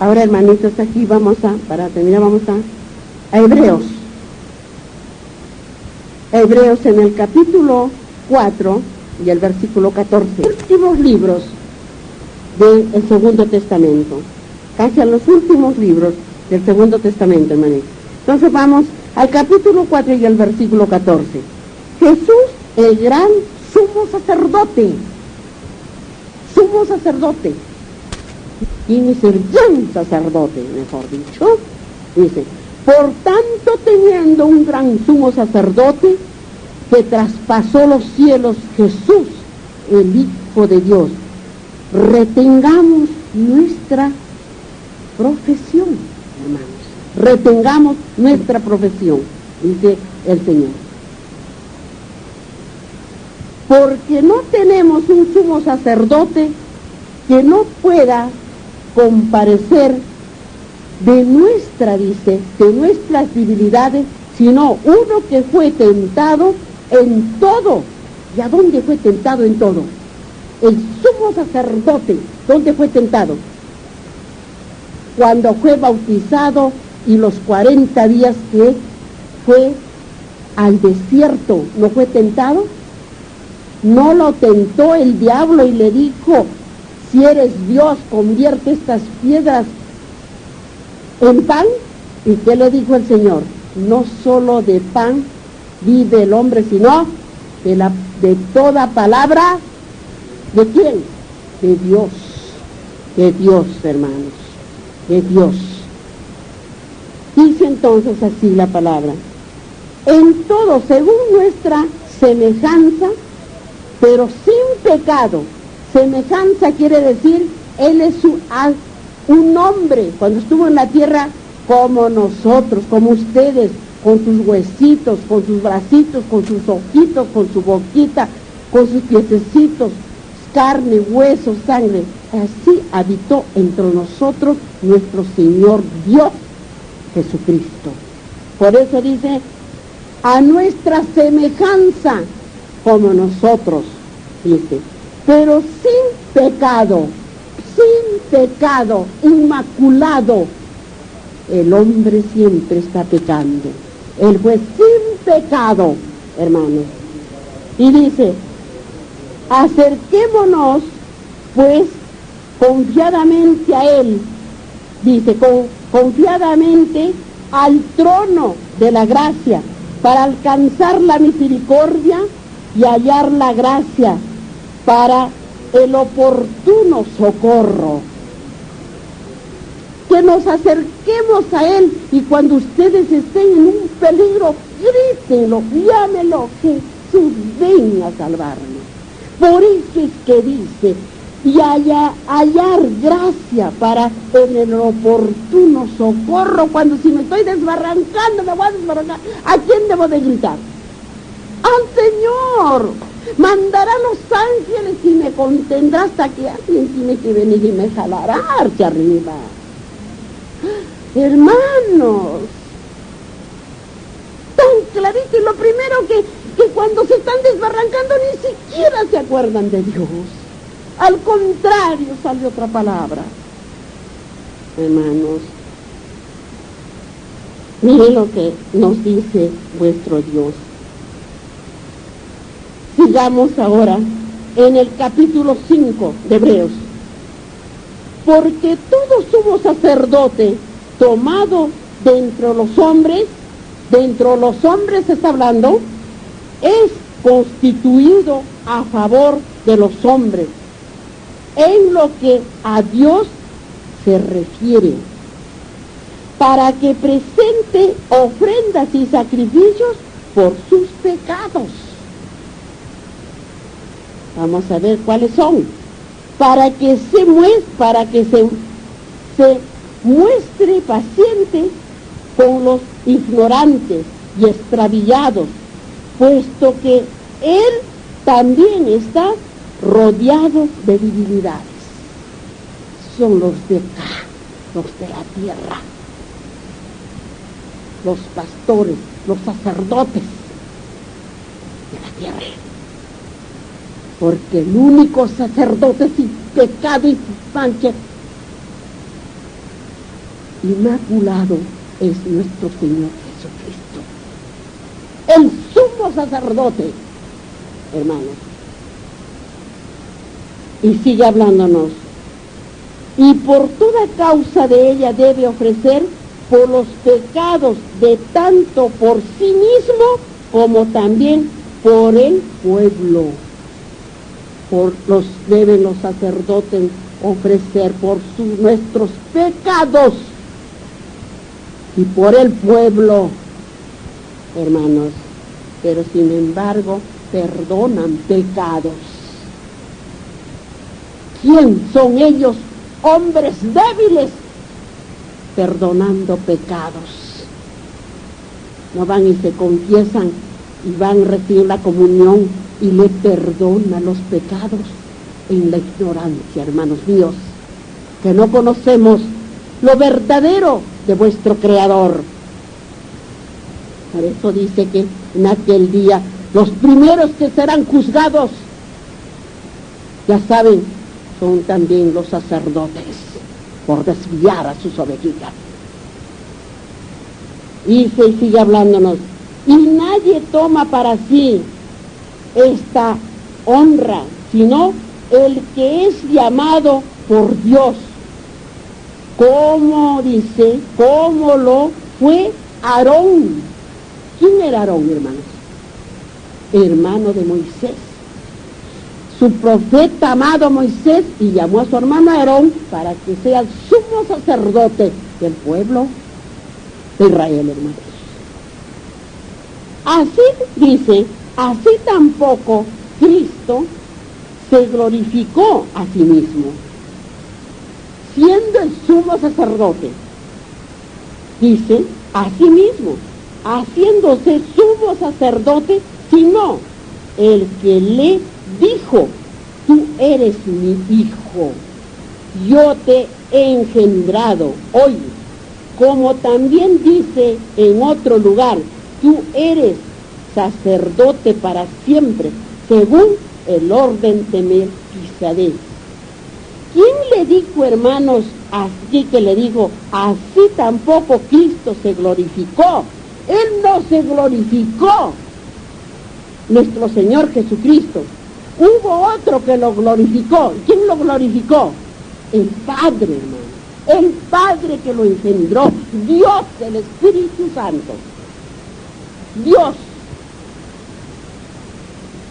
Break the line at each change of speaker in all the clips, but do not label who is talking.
Ahora, hermanitos, aquí para terminar, vamos a Hebreos. Hebreos en el capítulo 4 y el versículo 14. Últimos libros del Segundo Testamento. Casi a los últimos libros del Segundo Testamento, hermanitos. Entonces vamos al capítulo 4 y el versículo 14. Jesús, el gran sumo sacerdote. Sumo sacerdote. ¿Quién es el gran sacerdote, mejor dicho? Dice, por tanto, teniendo un gran sumo sacerdote que traspasó los cielos, Jesús, el Hijo de Dios, retengamos nuestra profesión, hermanos. Retengamos nuestra profesión, dice el Señor. Porque no tenemos un sumo sacerdote que no pueda comparecer de nuestras debilidades, sino uno que fue tentado en todo. ¿Y a dónde fue tentado en todo? El sumo sacerdote, ¿dónde fue tentado? Cuando fue bautizado y los 40 días que fue al desierto, ¿no fue tentado? No lo tentó el diablo y le dijo, si eres Dios, convierte estas piedras en pan. ¿Y qué le dijo el Señor? No solo de pan vive el hombre, sino de toda palabra. ¿De quién? De Dios. De Dios, hermanos. De Dios. Dice entonces así la palabra. En todo, según nuestra semejanza, pero sin pecado. Semejanza quiere decir, Él es un hombre, cuando estuvo en la tierra, como nosotros, como ustedes, con sus huesitos, con sus bracitos, con sus ojitos, con su boquita, con sus piececitos, carne, hueso, sangre. Así habitó entre nosotros nuestro Señor Dios Jesucristo. Por eso dice, a nuestra semejanza, como nosotros, dice, pero sin pecado, inmaculado. El hombre siempre está pecando. Él fue sin pecado, hermanos. Y dice, acerquémonos pues confiadamente a Él, dice, confiadamente al trono de la gracia, para alcanzar la misericordia y hallar la gracia para el oportuno socorro. Que nos acerquemos a Él, y cuando ustedes estén en un peligro, grítenlo, llámelo, Jesús, ven a salvarnos. Por eso es que dice, y hallar gracia para en el oportuno socorro. Cuando si me estoy desbarrancando, me voy a desbarrancar, ¿a quién debo de gritar? ¡Al Señor! Mandará los ángeles y me contendrá hasta que alguien tiene que venir y me jalará hacia arriba. Hermanos, tan clarito. Y lo primero que cuando se están desbarrancando ni siquiera se acuerdan de Dios. Al contrario, sale otra palabra. Hermanos, miren lo que nos dice vuestro Dios. Sigamos ahora en el capítulo 5 de Hebreos. Porque todo sumo sacerdote tomado de entre los hombres está hablando, es constituido a favor de los hombres, en lo que a Dios se refiere, para que presente ofrendas y sacrificios por sus pecados. Vamos a ver cuáles son. Para que se muestre paciente con los ignorantes y extraviados, puesto que Él también está rodeado de debilidades. Son los de acá, los de la tierra, los pastores, los sacerdotes de la tierra. Porque el único sacerdote sin pecado y sin mancha inmaculado es nuestro Señor Jesucristo, el sumo sacerdote, hermanos. Y sigue hablándonos. Y por toda causa de ella debe ofrecer por los pecados de tanto por sí mismo como también por el pueblo. Deben los sacerdotes ofrecer por nuestros pecados y por el pueblo, hermanos. Pero sin embargo perdonan pecados. ¿Quién son ellos? Hombres débiles, perdonando pecados. No van y se confiesan y van a recibir la comunión y le perdona los pecados en la ignorancia, hermanos míos, que no conocemos lo verdadero de vuestro Creador. Por eso dice que en aquel día los primeros que serán juzgados, ya saben, son también los sacerdotes, por desviar a sus ovejitas. Y se sigue hablándonos. Y nadie toma para sí esta honra, sino el que es llamado por Dios. Como dice, como lo fue Aarón. ¿Quién era Aarón, hermanos? Hermano de Moisés. Su profeta amado Moisés, y llamó a su hermano Aarón para que sea el sumo sacerdote del pueblo de Israel, hermanos. Así dice, así tampoco Cristo se glorificó a sí mismo, siendo el sumo sacerdote. Dice, a sí mismo, haciéndose sumo sacerdote, sino el que le dijo, tú eres mi hijo, yo te he engendrado hoy. Como también dice en otro lugar, tú eres sacerdote para siempre, según el orden de Melquisedec. ¿Quién le dijo, hermanos, así que le dijo, así tampoco Cristo se glorificó? Él no se glorificó, nuestro Señor Jesucristo. Hubo otro que lo glorificó. ¿Quién lo glorificó? El Padre, hermano. El Padre que lo engendró. Dios, el Espíritu Santo. Dios,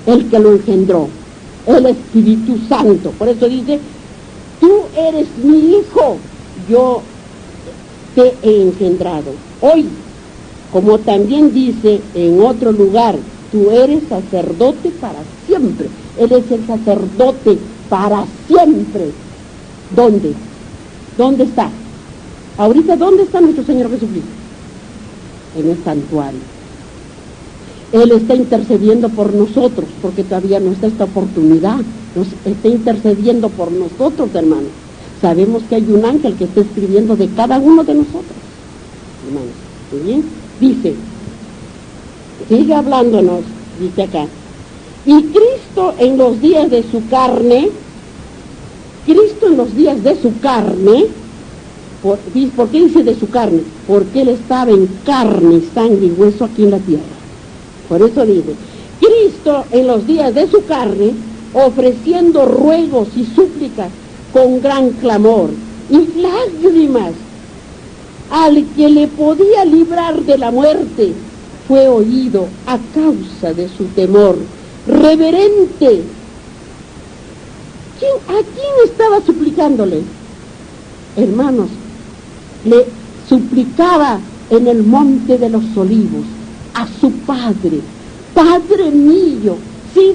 el que lo engendró. El Espíritu Santo. Por eso dice, tú eres mi hijo, yo te he engendrado. Hoy, como también dice en otro lugar, tú eres sacerdote para siempre. Él es el sacerdote para siempre. ¿Dónde? ¿Dónde está? Ahorita, ¿dónde está nuestro Señor Jesucristo? En el santuario. Él está intercediendo por nosotros, porque todavía no está esta oportunidad. Nos está intercediendo por nosotros, hermanos. Sabemos que hay un ángel que está escribiendo de cada uno de nosotros, hermanos. ¿Muy bien? Dice, sigue hablándonos, dice acá. Y Cristo en los días de su carne, ¿por qué dice de su carne? Porque Él estaba en carne, sangre y hueso aquí en la tierra. Por eso dice, Cristo en los días de su carne, ofreciendo ruegos y súplicas con gran clamor y lágrimas al que le podía librar de la muerte, fue oído a causa de su temor reverente. ¿A quién estaba suplicándole? Hermanos, le suplicaba en el monte de los olivos a su Padre. Padre mío, si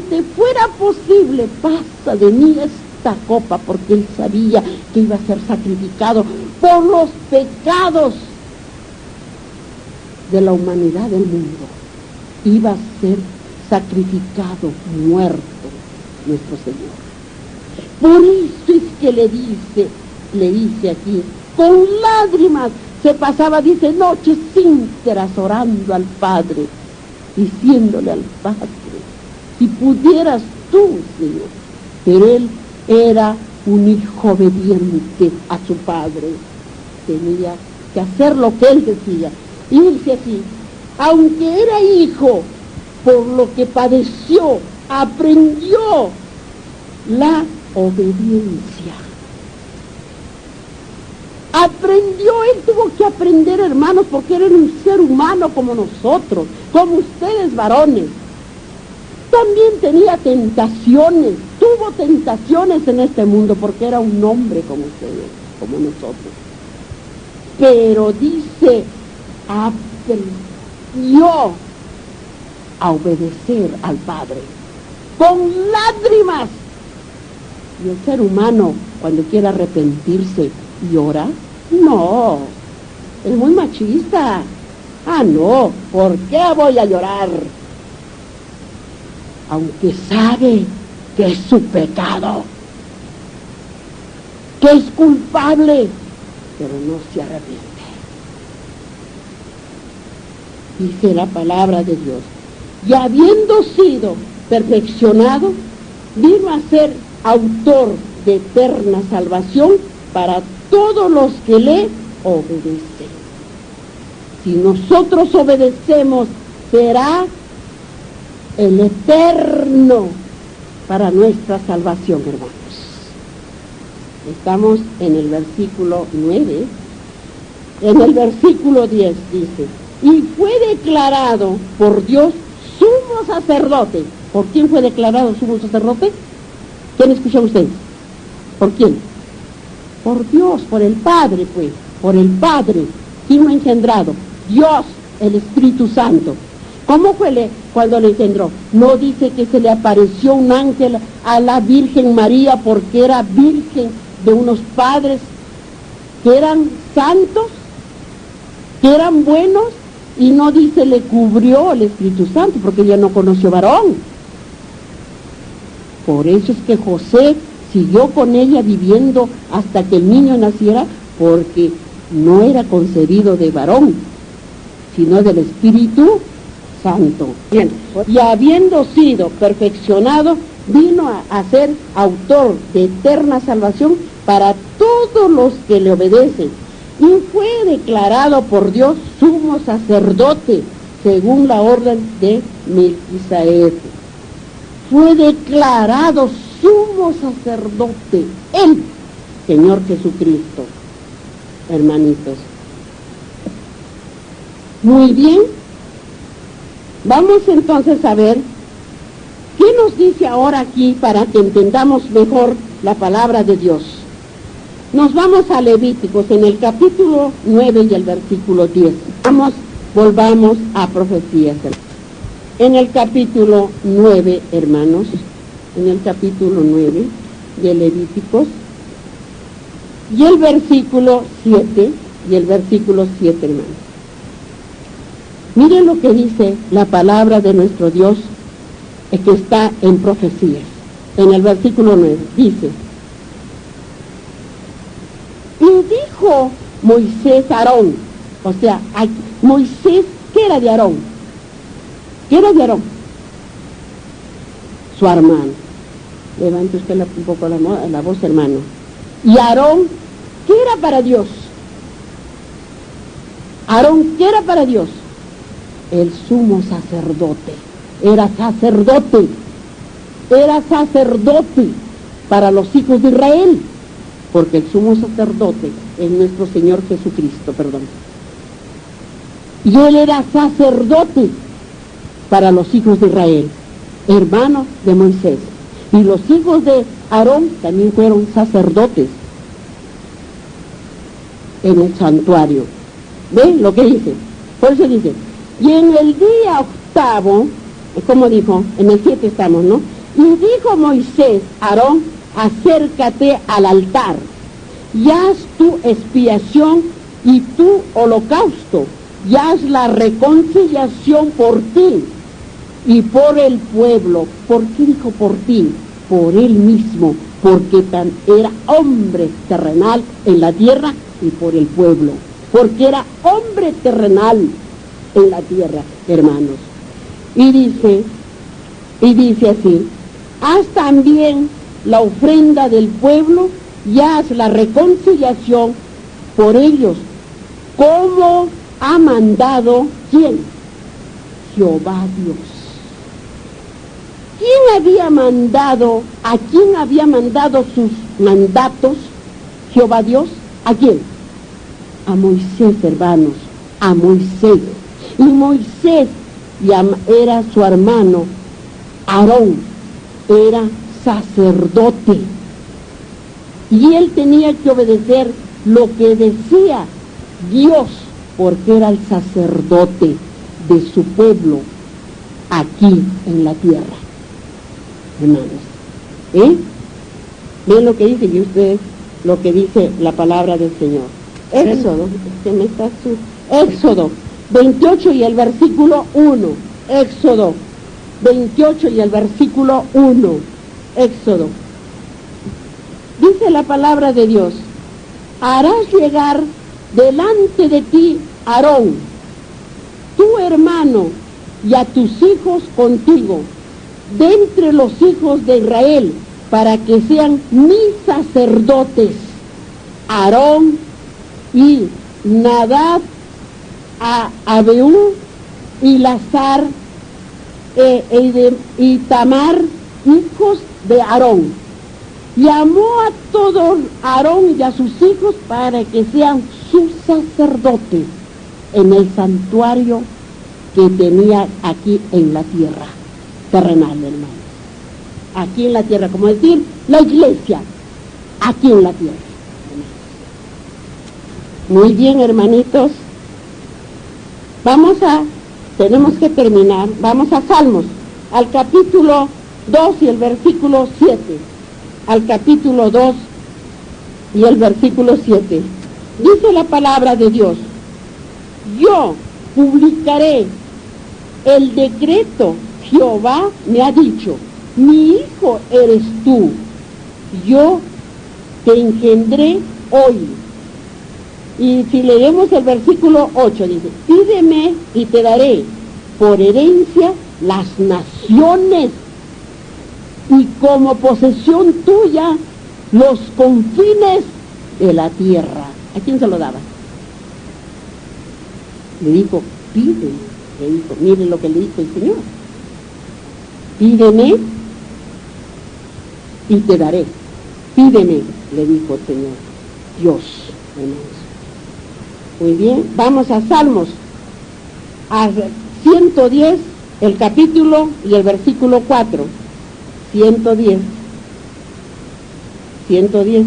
te fuera posible, pasa de mí esta copa, porque él sabía que iba a ser sacrificado por los pecados de la humanidad del mundo. Iba a ser sacrificado, muerto, nuestro Señor. Por eso es que le dice aquí, con lágrimas se pasaba, dice, noches ínteras orando al Padre, diciéndole al Padre, si pudieras tú, Señor. Pero él era un hijo obediente a su Padre. tenía que hacer lo que él decía. Y dice así, aunque era hijo, por lo que padeció, aprendió la obediencia. Aprendió, él tuvo que aprender, hermanos, porque era un ser humano como nosotros, como ustedes varones. También tenía tentaciones, tuvo tentaciones en este mundo, porque era un hombre como ustedes, como nosotros. Pero dice, aprendió a obedecer al Padre, con lágrimas. Y el ser humano, cuando quiere arrepentirse, ¿llora? No, es muy machista. Ah, no, ¿por qué voy a llorar? Aunque sabe que es su pecado, que es culpable, pero no se arrepiente. Dice la palabra de Dios, y habiendo sido perfeccionado, vino a ser autor de eterna salvación para todos los que le obedecen. Si nosotros obedecemos, será el eterno para nuestra salvación, hermanos. Estamos en el versículo 9. En el versículo 10 dice, y fue declarado por Dios sumo sacerdote. ¿Por quién fue declarado sumo sacerdote? ¿Quién escuchan ustedes? ¿Por quién? Por Dios, por el Padre, pues, por el Padre. ¿Quién lo ha engendrado? Dios, el Espíritu Santo. ¿Cómo fue cuando le engendró? No dice que se le apareció un ángel a la Virgen María porque era virgen de unos padres que eran santos, que eran buenos, y no dice le cubrió el Espíritu Santo porque ella no conoció varón. Por eso es que José siguió con ella viviendo hasta que el niño naciera, porque no era concebido de varón, sino del Espíritu Santo. Bien, y habiendo sido perfeccionado, vino a ser autor de eterna salvación para todos los que le obedecen, y fue declarado por Dios sumo sacerdote, según la orden de Melquisedec. Fue declarado sumo sacerdote, el Señor Jesucristo, hermanitos. Muy bien, vamos entonces a ver qué nos dice ahora aquí para que entendamos mejor la palabra de Dios. Nos vamos a Levíticos en el capítulo 9 y el versículo 10. Volvamos a profecías. En el capítulo 9, hermanos, en el capítulo 9 de Levíticos, y el versículo 7, hermanos. Miren lo que dice la palabra de nuestro Dios, que está en profecías. En el versículo 9, dice, y dijo Moisés a Aarón, o sea, Moisés, ¿qué era de Aarón? ¿Qué era de Aarón? Su hermano. Levante usted un poco la voz, hermano. Y Aarón, ¿qué era para Dios? Aarón, ¿qué era para Dios? El sumo sacerdote. Era sacerdote para los hijos de Israel, porque el sumo sacerdote es nuestro Señor Jesucristo, perdón. Y él era sacerdote para los hijos de Israel, hermano de Moisés. Y los hijos de Aarón también fueron sacerdotes en el santuario. ¿Ven lo que dice? Por eso dice, y en el día octavo, como dijo, en el 7 estamos, ¿no? Y dijo Moisés a Aarón, acércate al altar, y haz tu expiación y tu holocausto, y haz la reconciliación por ti y por el pueblo. ¿Por qué dijo por ti? Por él mismo, porque era hombre terrenal en la tierra, y por el pueblo, porque era hombre terrenal en la tierra, hermanos. Y dice así, haz también la ofrenda del pueblo y haz la reconciliación por ellos, como ha mandado, ¿quién? Jehová Dios. ¿Quién había mandado, a quién había mandado sus mandatos Jehová Dios? ¿A quién? A Moisés, hermanos, a Moisés. Y Moisés era su hermano, Aarón, era sacerdote. Y él tenía que obedecer lo que decía Dios, porque era el sacerdote de su pueblo aquí en la tierra. Hermanos, ven lo que dice, y ustedes lo que dice la palabra del Señor. Éxodo, Éxodo 28 y el versículo 1. Éxodo 28 y el versículo 1. Éxodo. Dice la palabra de Dios: harás llegar delante de ti Aarón, tu hermano, y a tus hijos contigo, de entre los hijos de Israel, para que sean mis sacerdotes, Aarón y Nadab, Abiú y Lazar y Tamar, hijos de Aarón. Llamó a todos Aarón y a sus hijos para que sean sus sacerdotes en el santuario que tenía aquí en la tierra terrenal, hermano. Aquí en la tierra, como decir, la iglesia, aquí en la tierra. Muy bien, hermanitos. Tenemos que terminar. Vamos a Salmos, al capítulo 2 y el versículo 7. Al capítulo 2 y el versículo 7. Dice la palabra de Dios: yo publicaré el decreto, Jehová me ha dicho, mi hijo eres tú, yo te engendré hoy. Y si leemos el versículo 8, dice: pídeme y te daré por herencia las naciones, y como posesión tuya los confines de la tierra. ¿A quién se lo daba? Le dijo: pide. Le dijo, miren lo que le dijo el Señor: pídeme y te daré. Pídeme, le dijo el Señor, Dios. Muy bien, vamos a Salmos, a 110, el capítulo y el versículo 4. 110,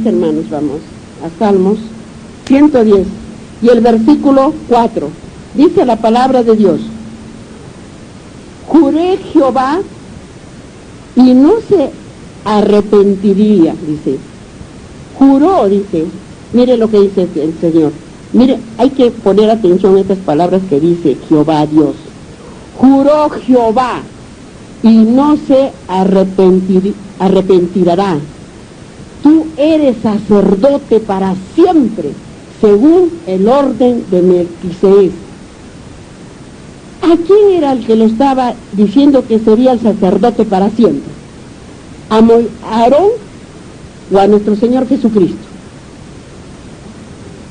hermanos, vamos a Salmos 110 y el versículo 4. Dice la palabra de Dios: juré Jehová y no se arrepentiría, dice. Juró, dice. Mire lo que dice el Señor. Mire, hay que poner atención a estas palabras que dice Jehová Dios. Juró Jehová y no se arrepentirá. Tú eres sacerdote para siempre, según el orden de Melquisedec. ¿A quién era el que lo estaba diciendo que sería el sacerdote para siempre? ¿A Aarón o a nuestro Señor Jesucristo?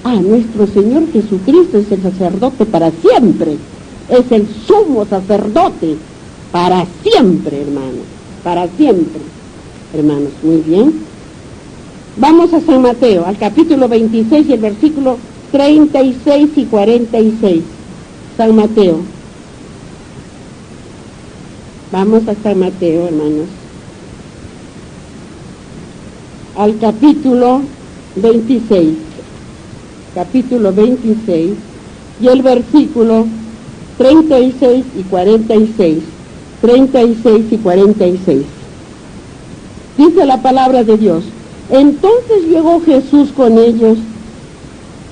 Nuestro Señor Jesucristo es el sacerdote para siempre, es el sumo sacerdote para siempre, hermanos, para siempre, hermanos. Muy bien, vamos a San Mateo, al capítulo 26 y el versículo 36 y 46. San Mateo, vamos a San Mateo, hermanos, al capítulo 26 y el versículo 36 y 46. 36 y 46. Dice la palabra de Dios: entonces llegó Jesús con ellos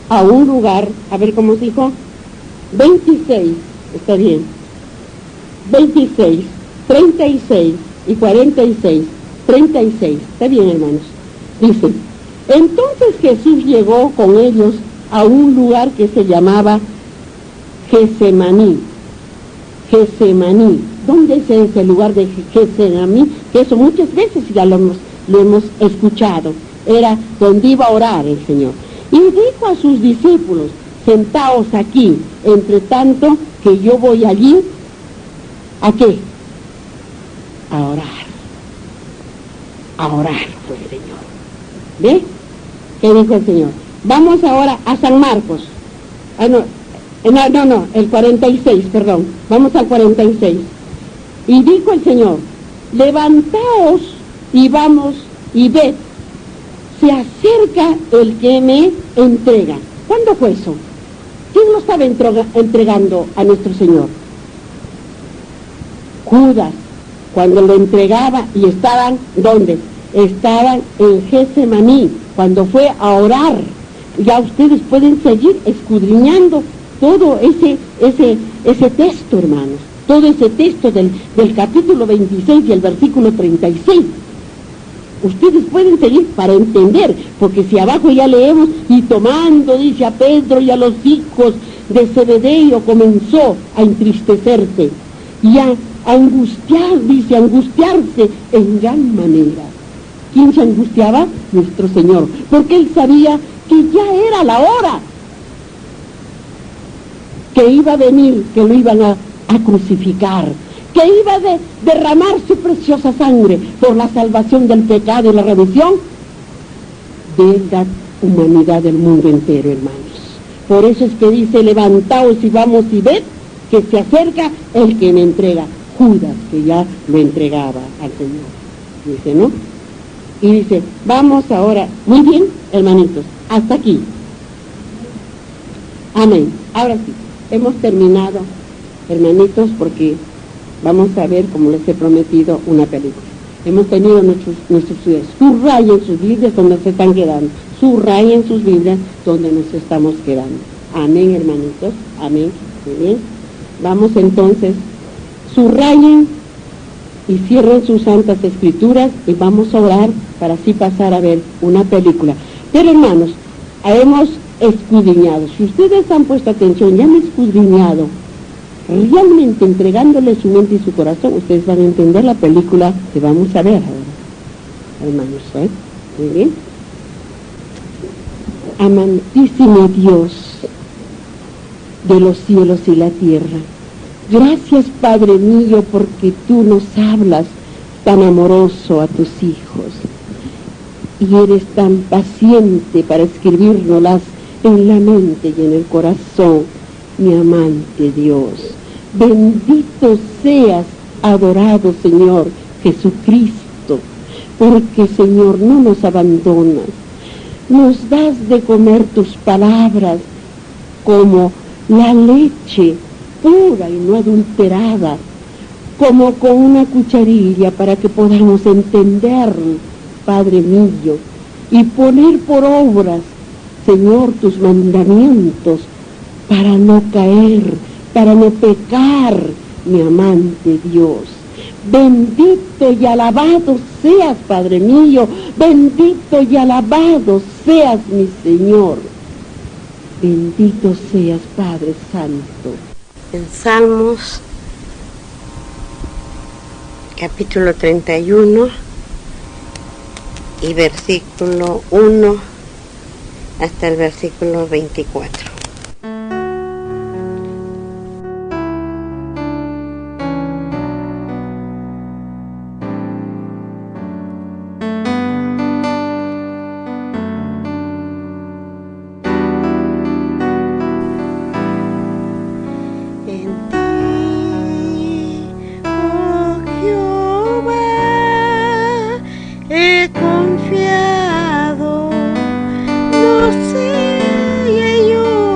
a un lugar, a ver cómo se dijo, 26, está bien, 26, 36 y 46, 36, está bien, hermanos. Dice: entonces Jesús llegó con ellos a un lugar que se llamaba Getsemaní. Getsemaní. ¿Dónde es ese lugar de Getsemaní? Que eso muchas veces ya lo hemos escuchado. Era donde iba a orar el Señor. Y dijo a sus discípulos, sentaos aquí, entre tanto que yo voy allí, ¿a qué? A orar. A orar fue el Señor. ¿Ve? ¿Qué dijo el Señor? Vamos ahora a San Marcos. El 46, perdón. Vamos al 46. Y dijo el Señor, levantaos y vamos y ved, se acerca el que me entrega. ¿Cuándo fue eso? ¿Quién lo estaba entregando a nuestro Señor? Judas, cuando lo entregaba, y estaban, ¿dónde? Estaban en Getsemaní, cuando fue a orar. Ya ustedes pueden seguir escudriñando todo ese texto, hermanos, todo ese texto del capítulo 26 y el versículo 36. Ustedes pueden seguir para entender, porque si abajo ya leemos, y tomando, dice, a Pedro y a los hijos de Zebedeo, comenzó a entristecerse y a angustiarse en gran manera. ¿Quién se angustiaba? Nuestro Señor, porque Él sabía que ya era la hora, que iba a venir, que lo iban a crucificar, que iba a derramar su preciosa sangre por la salvación del pecado y la remisión de la humanidad del mundo entero, hermanos. Por eso es que dice, levantaos y vamos y ved que se acerca el que me entrega. Judas, que ya lo entregaba al Señor. Dice, ¿no? Y dice, vamos ahora, muy bien, hermanitos, hasta aquí. Amén. Ahora sí, hemos terminado, hermanitos, porque vamos a ver, como les he prometido, una película. Hemos tenido nuestros estudios. Subrayen sus Biblias donde se están quedando. Subrayen sus Biblias donde nos estamos quedando. Amén, hermanitos. Amén. Muy bien. Vamos entonces, subrayen y cierren sus santas escrituras y vamos a orar para así pasar a ver una película. Pero, hermanos, hemos escudriñado. Si ustedes han puesto atención, ya han escudriñado, realmente entregándole su mente y su corazón, ustedes van a entender la película que vamos a ver ahora, hermanos, ¿eh? Muy bien. Amantísimo Dios de los cielos y la tierra, gracias, Padre mío, porque tú nos hablas tan amoroso a tus hijos y eres tan paciente para escribírnoslas en la mente y en el corazón. Mi amante Dios, bendito seas, adorado Señor Jesucristo, porque, Señor, no nos abandonas, nos das de comer tus palabras como la leche pura y no adulterada, como con una cucharilla, para que podamos entender, Padre mío, y poner por obras, Señor, tus mandamientos, para no caer, para no pecar, mi amante Dios. Bendito y alabado seas, Padre mío, bendito y alabado seas, mi Señor. Bendito seas, Padre Santo.
En Salmos, capítulo 31 y versículo 1 hasta el versículo 24. Confiado, no sé, yo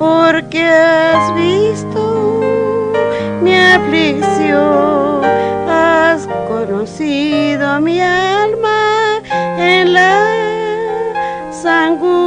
porque has visto mi aflicción, has conocido mi alma en las angustias